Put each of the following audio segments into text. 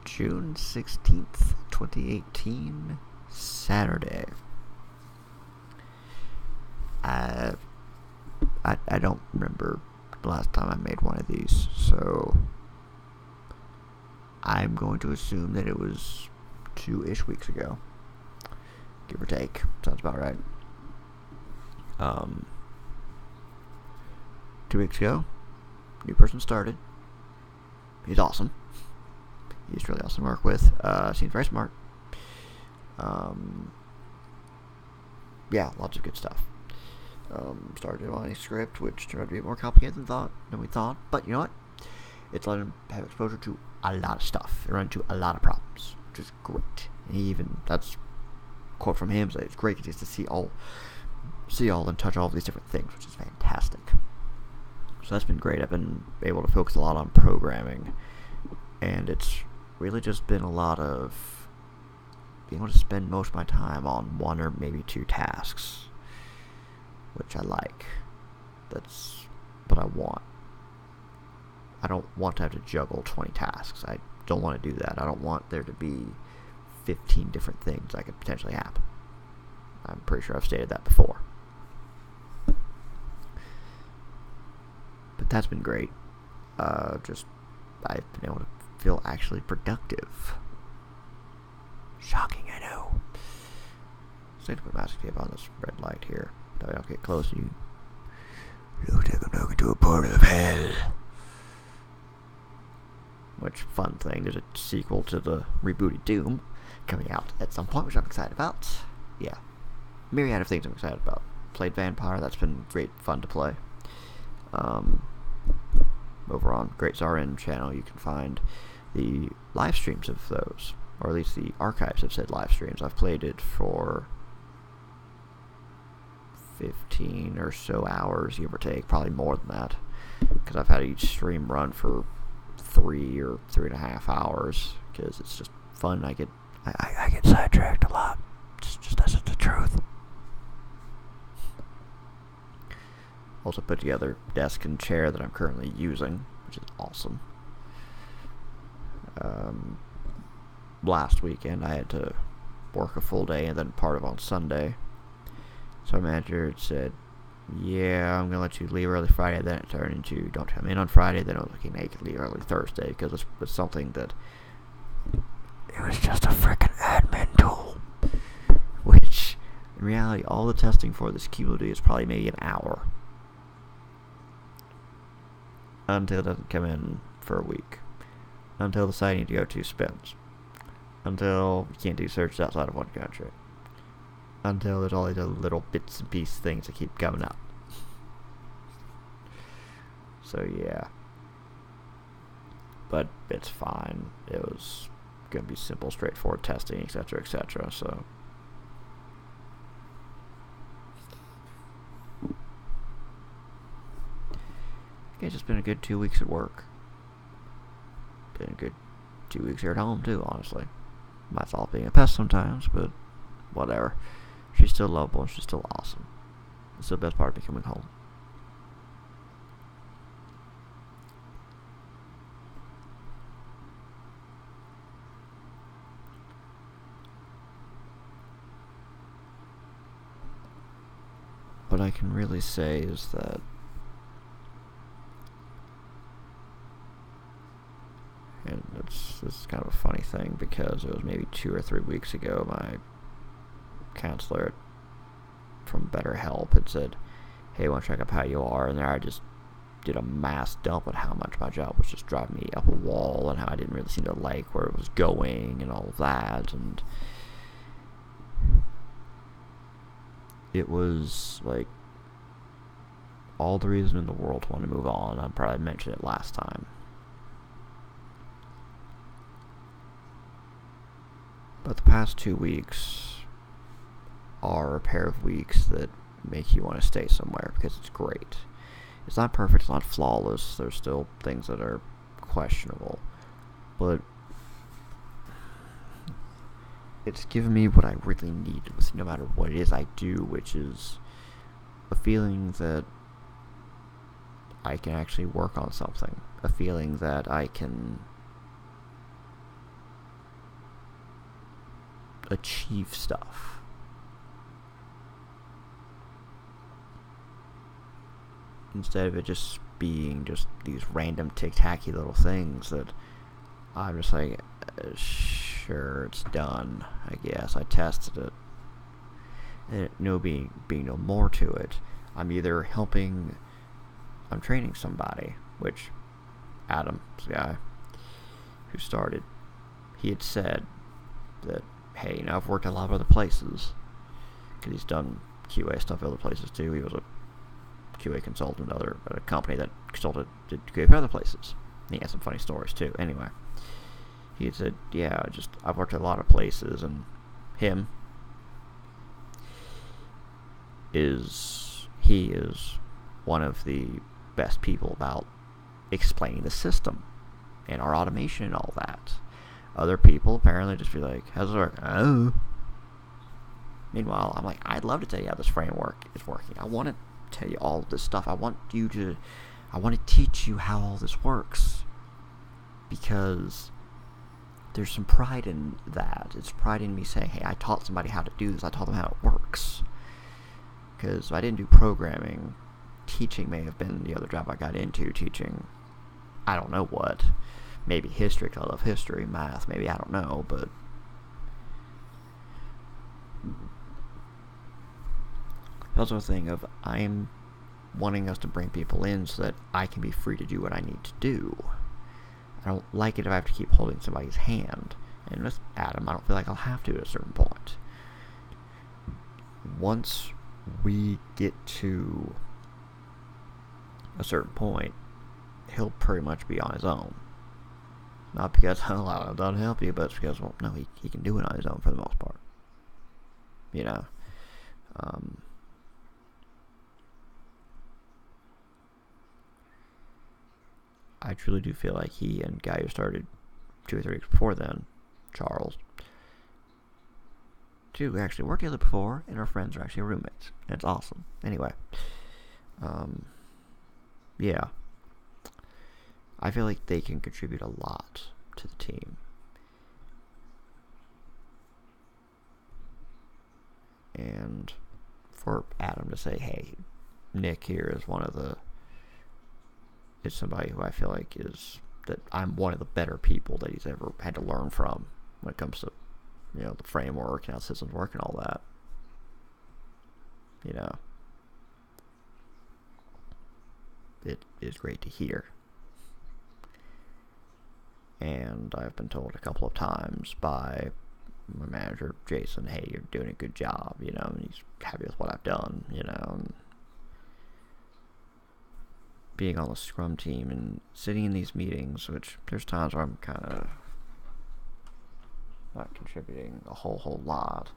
June 16th, 2018, Saturday. I don't remember the last time I made one of these, so I'm going to assume that it was 2-ish weeks ago. Give or take. Sounds about right. 2 weeks ago, new person started. He's awesome. He's really awesome to work with. Seems very smart. Yeah, lots of good stuff. Started on a script which turned out to be more complicated than we thought. But you know what? It's let him have exposure to a lot of stuff. It ran into a lot of problems, which is great. And that's a quote from him, so it's great just to see all and touch all of these different things, which is fantastic. So that's been great. I've been able to focus a lot on programming, and it's really just been a lot of being able to spend most of my time on one or maybe two tasks, which I like. That's what I want. I don't want to have to juggle 20 tasks. I don't want to do that. I don't want there to be 15 different things that could potentially happen. I'm pretty sure I've stated that before. But that's been great. I've been able to feel actually productive. Shocking, I know. So I need to put masking tape on this red light here. That way I don't get close to you. Looks like I'm talking to a portal of hell. Which, fun thing, there's a sequel to the rebooted Doom coming out at some point, which I'm excited about. Yeah. Myriad of things I'm excited about. Played Vampire, that's been great fun to play. Over on Great Zarin channel, you can find the live streams of those, or at least the archives of said live streams. I've played it for 15 or so hours, give or take, probably more than that, because I've had each stream run for 3 or 3.5 hours, because it's just fun. I get sidetracked a lot. Just that's the truth. Also put together desk and chair that I'm currently using, which is awesome. Last weekend I had to work a full day and then part of on Sunday. So my manager said, yeah, I'm going to let you leave early Friday. Then it turned into, don't come in on Friday. Then it was looking like you could leave early Thursday, because it was something that, it was just a frickin' admin tool. Which, in reality, all the testing for this cumulatively is probably maybe an hour. Until it doesn't come in for a week. Until the site you need to go to spins. Until you can't do searches outside of one country. Until there's all these other little bits and pieces things that keep coming up. So yeah. But it's fine. It was going to be simple, straightforward testing, etc., etc., so... It's just been a good 2 weeks at work. Been a good 2 weeks here at home, too, honestly. My fault being a pest sometimes, but whatever. She's still lovable and she's still awesome. It's the best part of me coming home. What I can really say is that and this is kind of a funny thing, because it was maybe 2 or 3 weeks ago my counselor from BetterHelp had said, hey, want to check up how you are? And there I just did a mass dump on how much my job was just driving me up a wall, and how I didn't really seem to like where it was going and all of that, and it was like all the reason in the world to want to move on. I probably mentioned it last time. But the past 2 weeks are a pair of weeks that make you want to stay somewhere, because it's great. It's not perfect, it's not flawless, there's still things that are questionable, but it's given me what I really need, no matter what it is I do, which is a feeling that I can actually work on something, a feeling that I can achieve stuff. Instead of it just being just these random tic-tacky little things that I'm just like, sure, it's done. I guess I tested it. And no being no more to it. I'm either helping, I'm training somebody, which Adam, the guy who started, he had said that, hey, you know, I've worked at a lot of other places, because he's done QA stuff at other places too. He was a QA consultant at a company that consulted did QA for other places. And he had some funny stories too. Anyway, he had said, yeah, I've worked at a lot of places, and he is one of the best people about explaining the system and our automation and all that. Other people apparently just be like, how's it work? Oh. Meanwhile, I'm like, I'd love to tell you how this framework is working. I want to tell you all of this stuff. I want to teach you how all this works. Because there's some pride in that. It's pride in me saying, hey, I taught somebody how to do this. I taught them how it works. Because if I didn't do programming, teaching may have been the other job I got into, teaching, I don't know what. Maybe history, because I love history, math, maybe, I don't know, but also a thing of I'm wanting us to bring people in so that I can be free to do what I need to do. I don't like it if I have to keep holding somebody's hand. And with Adam, I don't feel like I'll have to at a certain point. Once we get to a certain point, he'll pretty much be on his own. Not because I don't help you, but it's because, well, no, he can do it on his own for the most part. You know? I truly do feel like he and the guy who started 2 or 3 weeks before then, Charles, we actually worked together before, and our friends are actually roommates. And it's awesome. Anyway, yeah. I feel like they can contribute a lot to the team. And for Adam to say, hey, Nick here is is somebody who I feel like that I'm one of the better people that he's ever had to learn from when it comes to, you know, the framework and how systems work and all that. You know, it is great to hear. And I've been told a couple of times by my manager, Jason, hey, you're doing a good job, you know, and he's happy with what I've done, you know, and being on the Scrum team and sitting in these meetings, which there's times where I'm kind of not contributing a whole lot,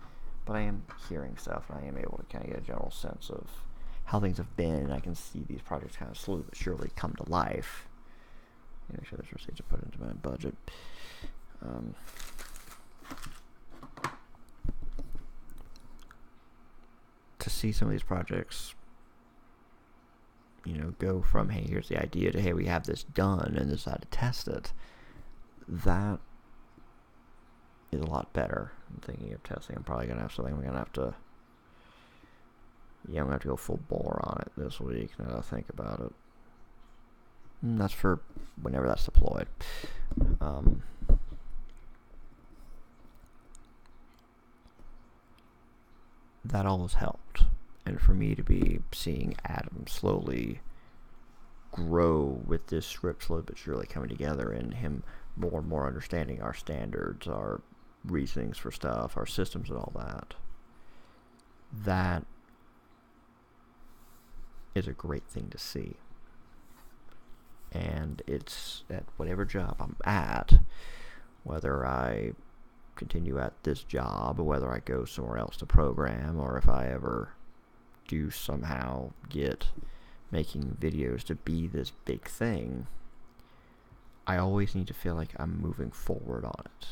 but I am hearing stuff, and I am able to kind of get a general sense of how things have been, and I can see these projects kind of slowly but surely come to life. Make sure there's receipts are put into my budget. To see some of these projects, you know, go from, hey, here's the idea, to, hey, we have this done and decide to test it, that is a lot better. I'm thinking of testing. I'm probably going to have something I'm going to have to, I'm going to have to go full bore on it this week, now that I think about it. That's for whenever that's deployed. That all has helped. And for me to be seeing Adam slowly grow with this script slowly but surely coming together, and him more and more understanding our standards, our reasonings for stuff, our systems and all that, that is a great thing to see. And it's at whatever job I'm at, whether I continue at this job, or whether I go somewhere else to program, or if I ever do somehow get making videos to be this big thing, I always need to feel like I'm moving forward on it.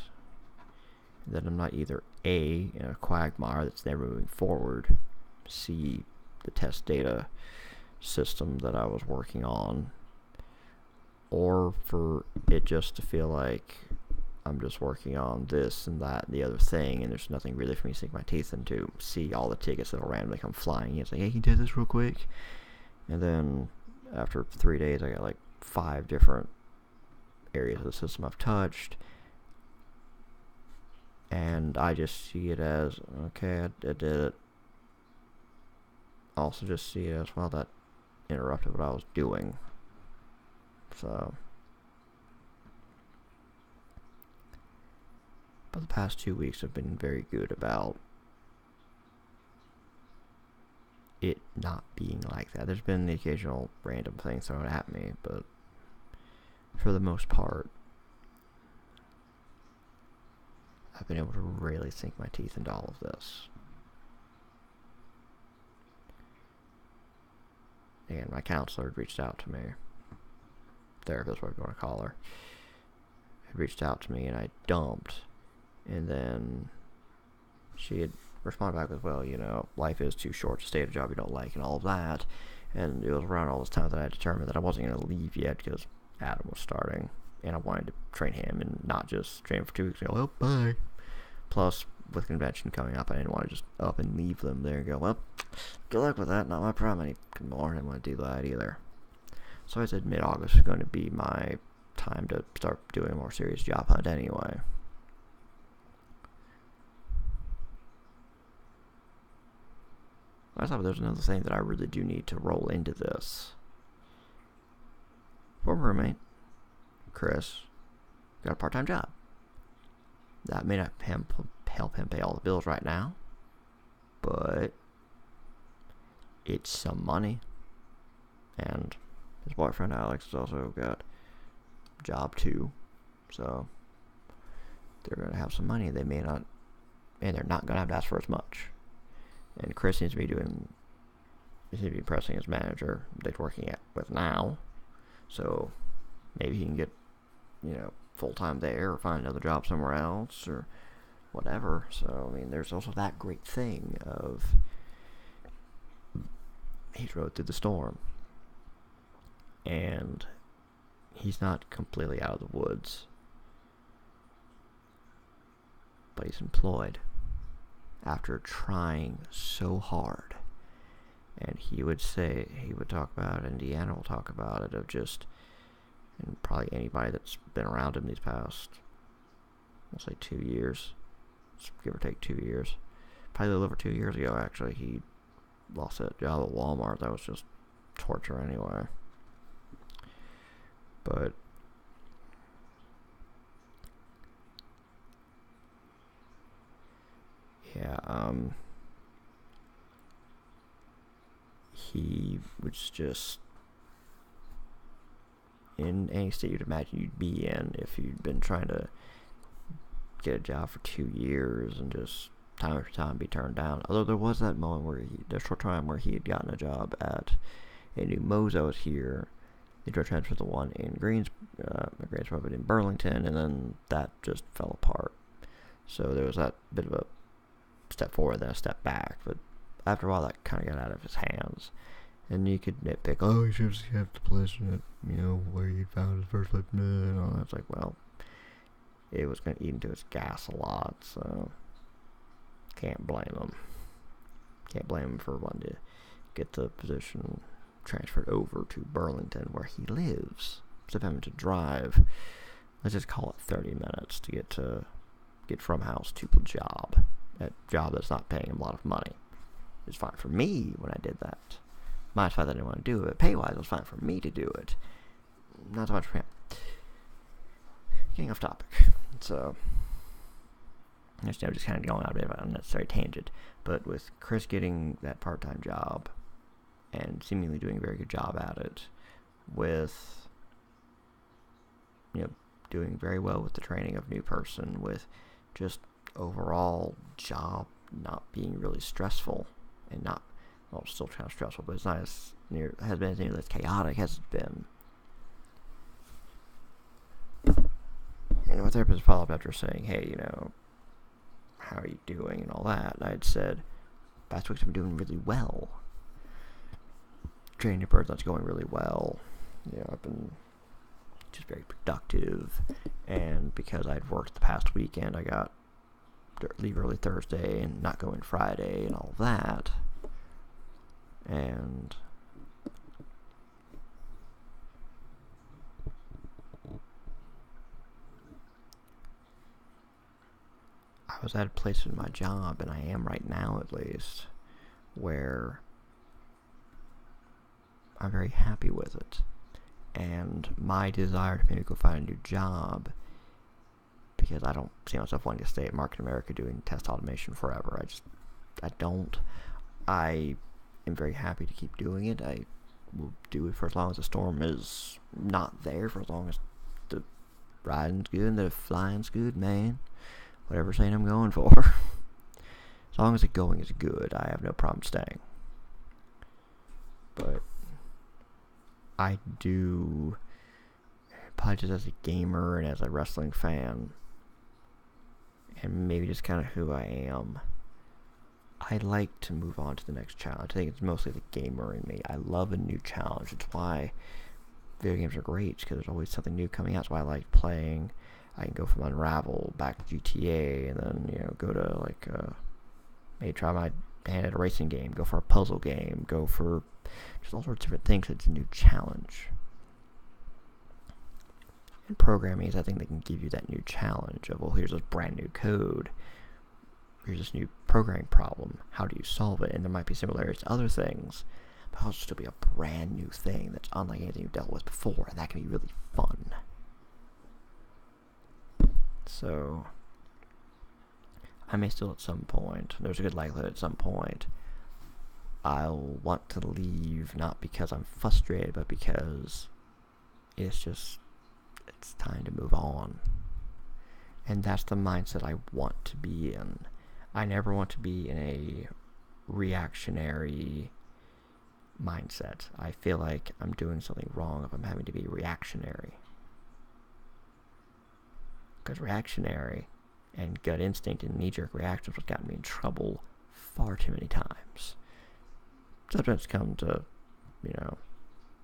That I'm not either A, in a quagmire that's never moving forward, C, the test data system that I was working on, or for it just to feel like I'm just working on this and that and the other thing, and there's nothing really for me to sink my teeth into. See all the tickets that'll randomly come flying in. It's like, hey, can you do this real quick? And then after 3 days, I got like 5 different areas of the system I've touched, and I just see it as, okay, I did it. Also just see it as, well, that interrupted what I was doing. So, but the past 2 weeks have been very good about it not being like that. There's been the occasional random thing thrown at me, but for the most part, I've been able to really sink my teeth into all of this. And my counselor had reached out to me. Therapist, whatever you want to call her. Had reached out to me, and I dumped. And then she had responded back with, well, you know, life is too short to stay at a job you don't like and all of that. And it was around all this time that I determined that I wasn't going to leave yet because Adam was starting. And I wanted to train him and not just train him for 2 weeks and go, well, bye. Plus, with convention coming up, I didn't want to just up and leave them there and go, well, good luck with that, not my problem anymore. I didn't want to do that either. So I said mid-August was going to be my time to start doing a more serious job hunt anyway. I thought there's another thing that I really do need to roll into this. Former roommate, Chris, got a part-time job. That may not help him pay all the bills right now, but it's some money. And his boyfriend Alex has also got a job too, so they're going to have some money. They may not, and they're not going to have to ask for as much. And Chris seems to be impressing his manager that he's working with now, so maybe he can get, you know, full-time there or find another job somewhere else or whatever. So, I mean, there's also that great thing of he's rode through the storm and he's not completely out of the woods, but he's employed after trying so hard. And he would talk about, and Deanna will talk about it, of just, and probably anybody that's been around him these past, I'll say 2 years, give or take 2 years, probably a little over 2 years ago actually, he lost that job at Walmart. That was just torture anyway. But yeah, he was just in any state you'd imagine you'd be in if you'd been trying to get a job for 2 years and just time after time be turned down. Although there was that moment where the short time where he had gotten a job at a new Moe's out here. They tried to transfer the one in Greensboro, but in Burlington, and then that just fell apart. So there was that bit of a step forward, then a step back. But after a while, that kind of got out of his hands. And you could nitpick, oh, you should have kept the position at, you know, where you found his first life, and all that. It's like, well, it was going to eat into his gas a lot, so can't blame him. Can't blame him for wanting to get the position transferred over to Burlington, where he lives. Instead of having to drive, let's just call it 30 minutes to get from house to the job. That job that's not paying him a lot of money. It's fine for me when I did that. Minus the fact that I didn't want to do it. Pay-wise, it was fine for me to do it. Not so much for him. Getting off topic. So, I'm just kind of going out a bit of an unnecessary tangent. But with Chris getting that part-time job and seemingly doing a very good job at it, with, you know, doing very well with the training of new person, with just overall job not being really stressful and not, well, still kind of stressful, but it's not as near, has been as nearly as chaotic as it's been. And my therapist followed up after saying, hey, you know, how are you doing and all that, and I had said, past weeks I've been doing really well. Training new birds, that's going really well. You know, I've been just very productive. And because I'd worked the past weekend, I got to leave early Thursday and not go in Friday and all of that. And I was at a place in my job, and I am right now at least, where I'm very happy with it. And my desire to maybe go find a new job, because I don't see myself wanting to stay at Market America doing test automation forever. I don't. I am very happy to keep doing it. I will do it for as long as the storm is not there, for as long as the riding's good and the flying's good, man. Whatever saying I'm going for. As long as the going is good, I have no problem staying. But I do, probably just as a gamer and as a wrestling fan, and maybe just kind of who I am, I like to move on to the next challenge. I think it's mostly the gamer in me. I love a new challenge. It's why video games are great, because there's always something new coming out. That's why I like playing. I can go from Unravel back to GTA, and then, go to, maybe try my hand at a racing game, go for a puzzle game, go for just all sorts of different things. It's a new challenge. And programming is, I think, they can give you that new challenge of, well, here's this brand new code. Here's this new programming problem. How do you solve it? And there might be similarities to other things, but it'll still be a brand new thing that's unlike anything you've dealt with before, and that can be really fun. So, I may still at some point, there's a good likelihood at some point, I'll want to leave, not because I'm frustrated, but because it's time to move on. And that's the mindset I want to be in. I never want to be in a reactionary mindset. I feel like I'm doing something wrong if I'm having to be reactionary. Because reactionary and gut instinct and knee-jerk reactions have gotten me in trouble far too many times. Sometimes it's come to,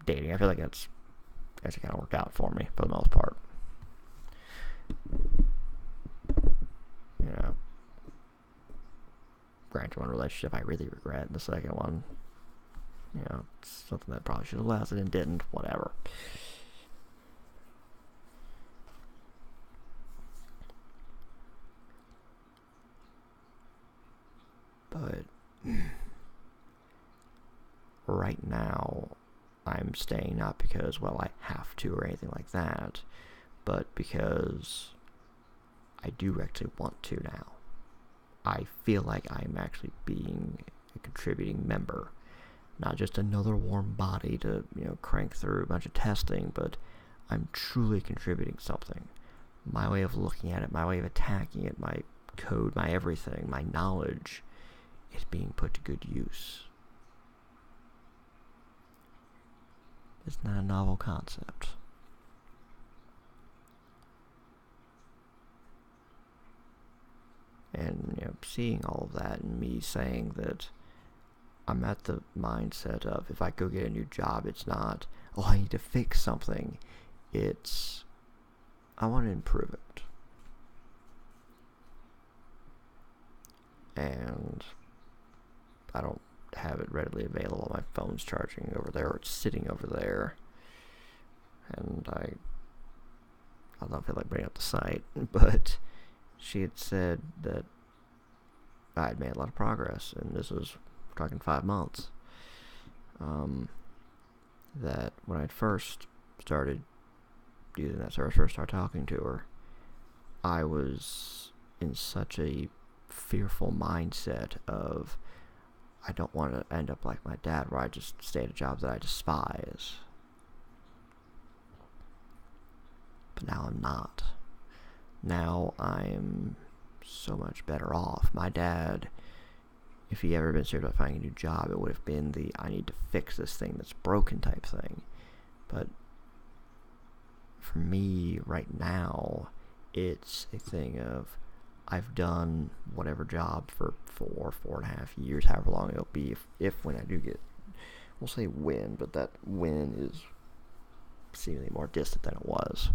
dating. I feel like that's actually kind of worked out for me for the most part. Granted, one relationship I really regret. The second one, it's something that probably should have lasted and didn't. Whatever. But right now, I'm staying not because, well, I have to or anything like that, but because I do actually want to now. I feel like I'm actually being a contributing member. Not just another warm body to, crank through a bunch of testing, but I'm truly contributing something. My way of looking at it, my way of attacking it, my code, my everything, my knowledge is being put to good use. It's not a novel concept. And, seeing all of that and me saying that I'm at the mindset of, if I go get a new job, it's not, oh, I need to fix something. It's, I want to improve it. And I don't have it readily available. My phone's charging over there, or it's sitting over there. And I don't feel like bringing up the site, but she had said that I had made a lot of progress, and this was, we're talking 5 months. That when I'd first started using that service, first started talking to her, I was in such a fearful mindset of, I don't want to end up like my dad, where I just stay at a job that I despise. But now I'm not. Now I'm so much better off. My dad, if he ever been serious about finding a new job, it would have been the, I need to fix this thing that's broken type thing. But for me right now, it's a thing of, I've done whatever job for 4.5 years, however long it'll be, if when I do get, we'll say win, but that win is seemingly more distant than it was.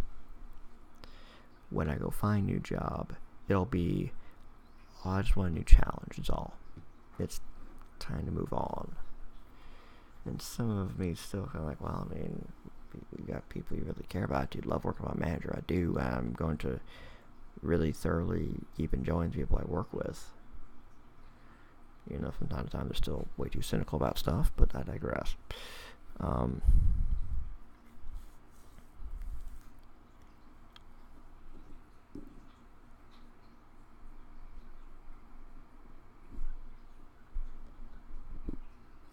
When I go find a new job, it'll be, oh, I just want a new challenge, it's all. It's time to move on. And some of me still kind of like, well, I mean, you got people you really care about. Do you love working with my manager? I do. I'm going to really thoroughly keep enjoying the people I work with. You know, from time to time they're still way too cynical about stuff, but I digress.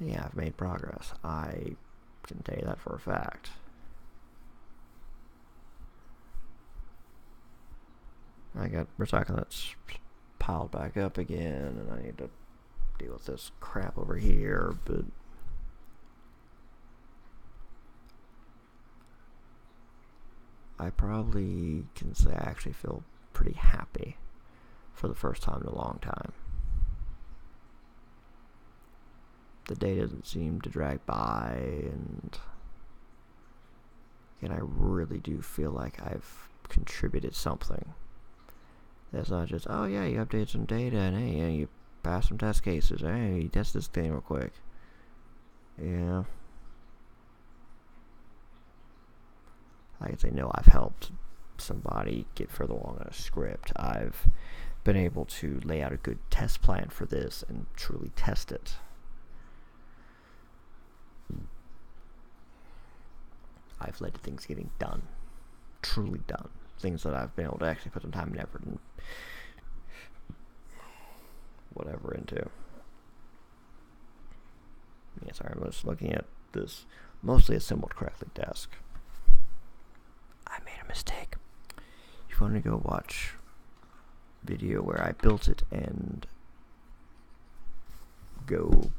Yeah, I've made progress. I can tell you that for a fact. I got recycling that's piled back up again, and I need to deal with this crap over here, but I probably can say I actually feel pretty happy for the first time in a long time. The day doesn't seem to drag by, and I really do feel like I've contributed something. That's not just, oh yeah, you updated some data, and hey, yeah, you passed some test cases, hey, you test this thing real quick. Yeah. I can say, no, I've helped somebody get further along in a script. I've been able to lay out a good test plan for this and truly test it. I've led to things getting done. Truly done. Things that I've been able to actually put some time and effort and whatever into. Yeah, sorry, I was looking at this mostly assembled correctly desk. I made a mistake. If you want to go watch video where I built it and go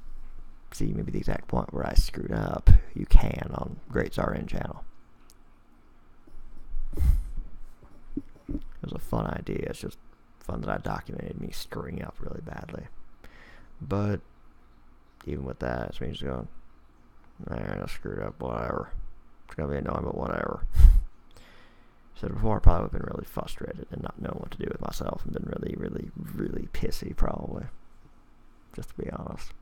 see maybe the exact point where I screwed up, you can on Great RN channel. It was a fun idea. It's just fun that I documented me screwing up really badly. But even with that, it's me just going, I screwed up, whatever. It's gonna be annoying, but whatever. Said before, I probably would have been really frustrated and not knowing what to do with myself and been really, really, really pissy, probably. Just to be honest.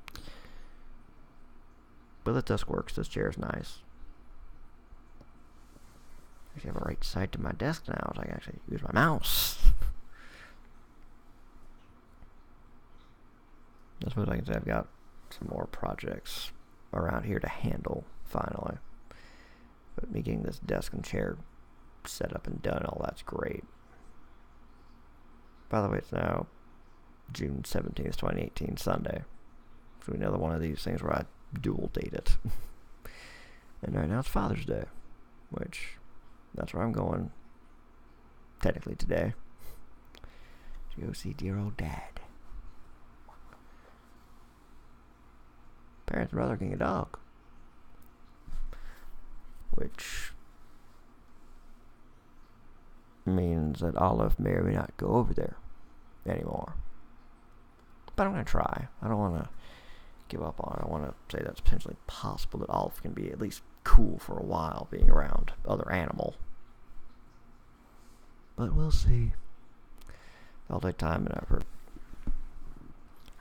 But the desk works. This chair is nice. I actually have a right side to my desk now, so I can actually use my mouse. I suppose I can say I've got some more projects around here to handle, finally. But me getting this desk and chair set up and done, all that's great. By the way, it's now June 17th, 2018, Sunday. So another one of these things where I dual date it. And right now it's Father's Day, which that's where I'm going technically today to go see dear old dad. Parents' brother getting a dog, which means that Olive may or may not go over there anymore. But I'm going to try. I don't want to give up on it. I want to say that's potentially possible that Olive can be at least cool for a while being around other animal. But we'll see. It'll take time and effort.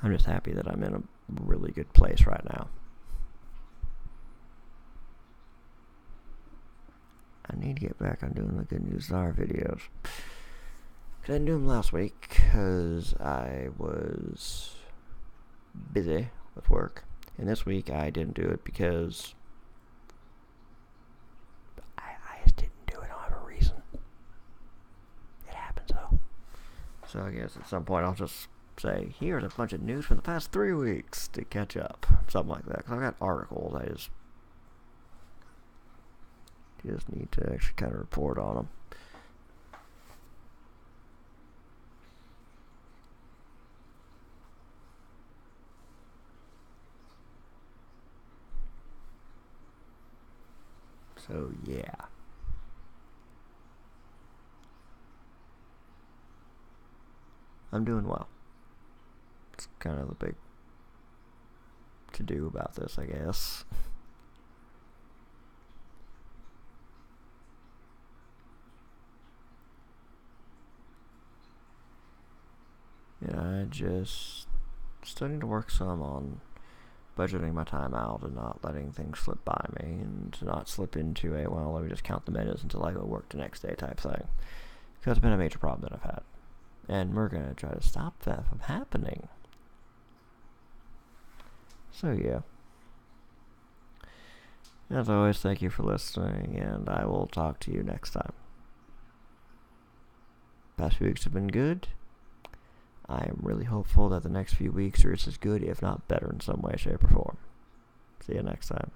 I'm just happy that I'm in a really good place right now. I need to get back on doing the Good News Czar videos. I didn't do them last week because I was busy with work. And this week I didn't do it because I just didn't do it. I don't have a reason. It happens though. So I guess at some point I'll just say, here's a bunch of news from the past 3 weeks to catch up. Something like that. Because I've got articles. I just need to actually kind of report on them. So, yeah. I'm doing well. It's kind of the big to-do about this, I guess. I just still need to work some on budgeting my time out and not letting things slip by me, and to not slip into a, well, let me just count the minutes until I go work the next day type thing. Because it's been a major problem that I've had. And we're going to try to stop that from happening. So, yeah. As always, thank you for listening, and I will talk to you next time. Past few weeks have been good. I am really hopeful that the next few weeks are just as good, if not better in some way, shape, or form. See you next time.